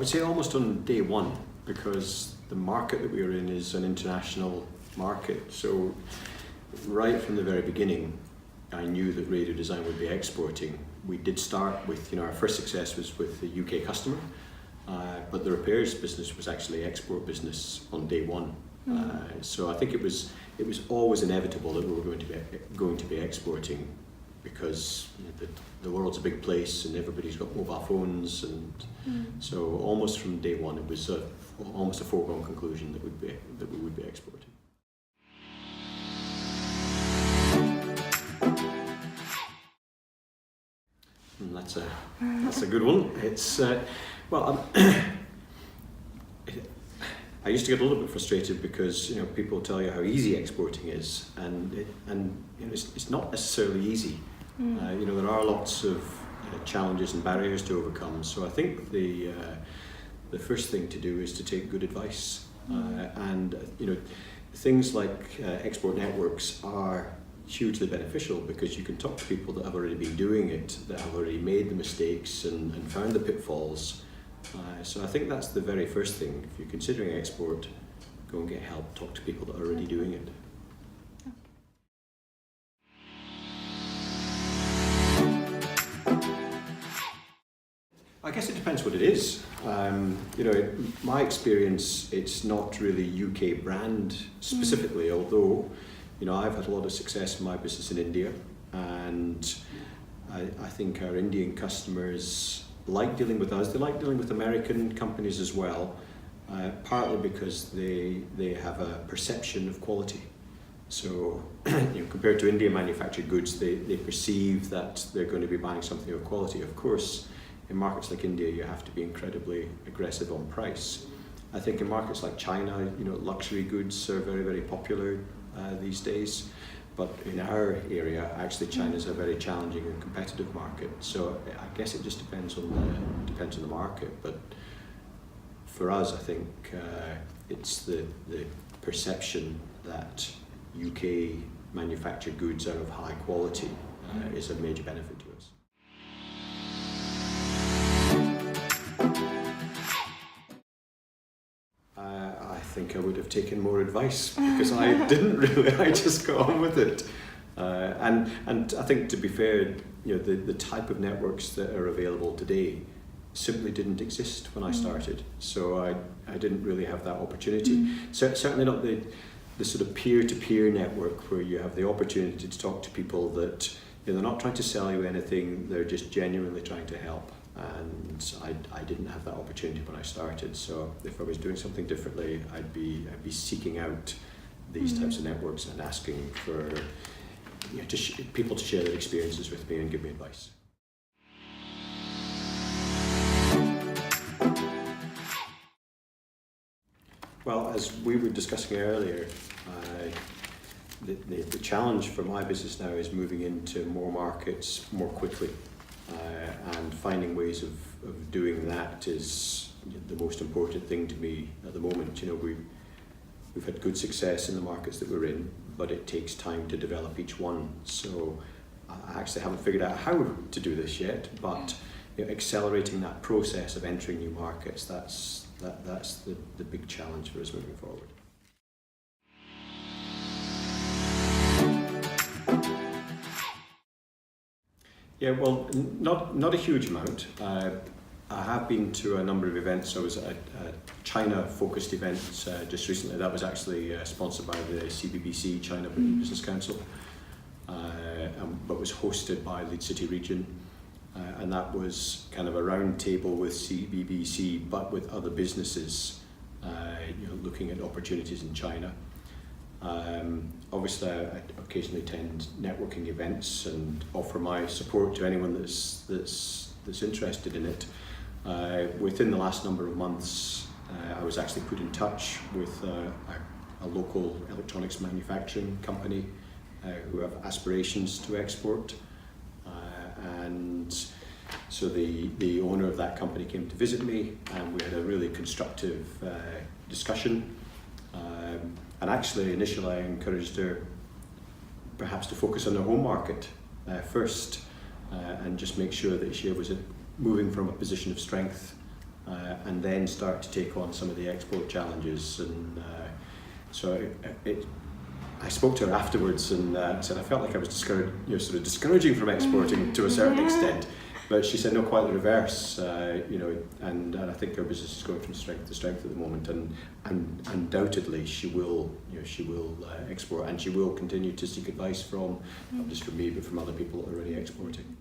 would say almost on day one, because the market that we were in is an international market. So right from the very beginning, I knew that radio design would be exporting. We did start with, our first success was with the UK customer, but the repairs business was actually export business on day one. So I think it was always inevitable that we were going to be exporting, because the world's a big place and everybody's got mobile phones, and so almost from day one it was almost a foregone conclusion that we would be exporting. And that's a good one. It's I used to get a little bit frustrated because people tell you how easy exporting is, and it's not necessarily easy. There are lots of challenges and barriers to overcome. So I think the first thing to do is to take good advice, and things like export networks are hugely beneficial, because you can talk to people that have already been doing it, that have already made the mistakes and found the pitfalls. So I think that's the very first thing. If you're considering export, go and get help, talk to people that are already doing it. I guess it depends what it is. In my experience, it's not really UK brand specifically, although I've had a lot of success in my business in India, and I think our Indian customers like dealing with us. They like dealing with American companies as well, partly because they have a perception of quality. So compared to Indian manufactured goods, they perceive that they're going to be buying something of quality. Of course, in markets like India, you have to be incredibly aggressive on price. I think in markets like China, luxury goods are very, very popular these days. But in our area, actually, China's a very challenging and competitive market. So I guess it just depends on the market. But for us, I think it's the perception that UK manufactured goods are of high quality is a major benefit to us. I think I would have taken more advice, because I didn't really. I just got on with it, and I think, to be fair, the type of networks that are available today simply didn't exist when I started. So I didn't really have that opportunity. Certainly not the sort of peer-to-peer network where you have the opportunity to talk to people that they're not trying to sell you anything. They're just genuinely trying to help. And I didn't have that opportunity when I started. So if I was doing something differently, I'd be seeking out these types of networks and asking for people to share their experiences with me and give me advice. Well, as we were discussing earlier, the challenge for my business now is moving into more markets more quickly. And finding ways of doing that is the most important thing to me at the moment. We've had good success in the markets that we're in, but it takes time to develop each one. So I actually haven't figured out how to do this yet, but accelerating that process of entering new markets, that's the big challenge for us moving forward. Yeah, well, not a huge amount. I have been to a number of events. I was at a China-focused event just recently. That was actually sponsored by the CBBC, China Business Council, but was hosted by Lead City Region. And that was kind of a round table with CBBC, but with other businesses, looking at opportunities in China. Obviously, I occasionally attend networking events and offer my support to anyone that's interested in it. Within the last number of months, I was actually put in touch with a local electronics manufacturing company who have aspirations to export. And so the owner of that company came to visit me, and we had a really constructive discussion. And actually, initially, I encouraged her perhaps to focus on the home market first, and just make sure that she was moving from a position of strength and then start to take on some of the export challenges. And I spoke to her afterwards and said I felt like I was discouraging from exporting to a certain extent. But she said no, quite the reverse. And I think her business is going from strength to strength at the moment, and undoubtedly she will export, and she will continue to seek advice from not just from me but from other people that are already exporting.